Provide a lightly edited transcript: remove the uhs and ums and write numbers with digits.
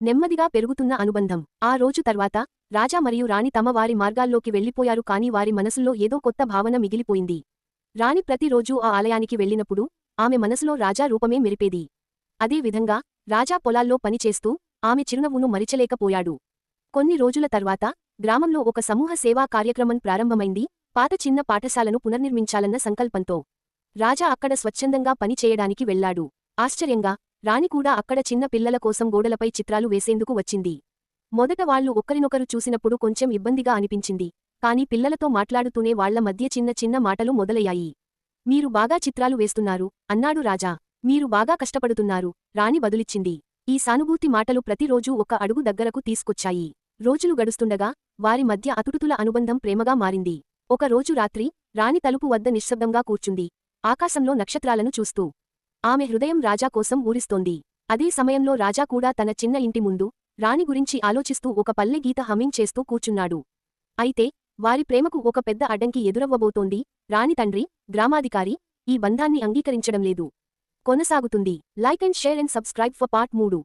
నెమ్మదిగా పెరుగుతున్న అనుబంధం. ఆ రోజు తర్వాత రాజా మరియు రాణి తమ వారి మార్గాల్లోకి వెళ్లిపోయారు, కాని వారి మనసుల్లో ఏదో కొత్త భావన మిగిలిపోయింది. రాణి ప్రతిరోజూ ఆ ఆలయానికి వెళ్ళినప్పుడు ఆమె మనసులో రాజా రూపమే మెరిపేది. అదే విధంగా రాజా పొలాల్లో పనిచేస్తూ ఆమె చిరునవ్వును మరిచలేకపోయాడు. కొన్ని రోజుల తర్వాత గ్రామంలో ఒక సమూహ సేవా కార్యక్రమం ప్రారంభమైంది. పాత చిన్న పాఠశాలను పునర్నిర్మించాలన్న సంకల్పంతో రాజా అక్కడ స్వచ్ఛందంగా పని చేయడానికి వెళ్లాడు. ఆశ్చర్యంగా రాణి కూడా అక్కడ చిన్న పిల్లల కోసం గోడలపై చిత్రాలు వేసేందుకు వచ్చింది. మొదట వాళ్లు ఒకరినొకరు చూసినప్పుడు కొంచెం ఇబ్బందిగా అనిపించింది. కాని పిల్లలతో మాట్లాడుతూనే వాళ్ల మధ్య చిన్న చిన్న మాటలు మొదలయ్యాయి. మీరు బాగా చిత్రాలు వేస్తున్నారు అన్నాడు రాజా. మీరు బాగా కష్టపడుతున్నారు రాణి బదులిచ్చింది. ఈ సానుభూతి మాటలు ప్రతిరోజూ ఒక అడుగు దగ్గరకు తీసుకొచ్చాయి. రోజులు గడుస్తుండగా వారి మధ్య అతుటుతుల అనుబంధం ప్రేమగా మారింది. ఒక రోజు రాత్రి రాణి తలుపు వద్ద నిశ్శబ్దంగా కూర్చుంది, ఆకాశంలో నక్షత్రాలను చూస్తూ. ఆమె హృదయం రాజా కోసం ఊరిస్తోంది. అదే సమయంలో రాజా కూడా తన చిన్న ఇంటి ముందు రాణి గురించి ఆలోచిస్తూ ఒక పల్లె గీత హమ్మింగ్ చేస్తూ కూర్చున్నాడు. అయితే వారి ప్రేమకు ఒక పెద్ద అడ్డంకి ఎదురవ్వబోతోంది. రాణి తండ్రి, గ్రామాధికారి ఈ బంధాన్ని అంగీకరించడం లేదు. కొనసాగుతుంది. Like and share and subscribe for part 3.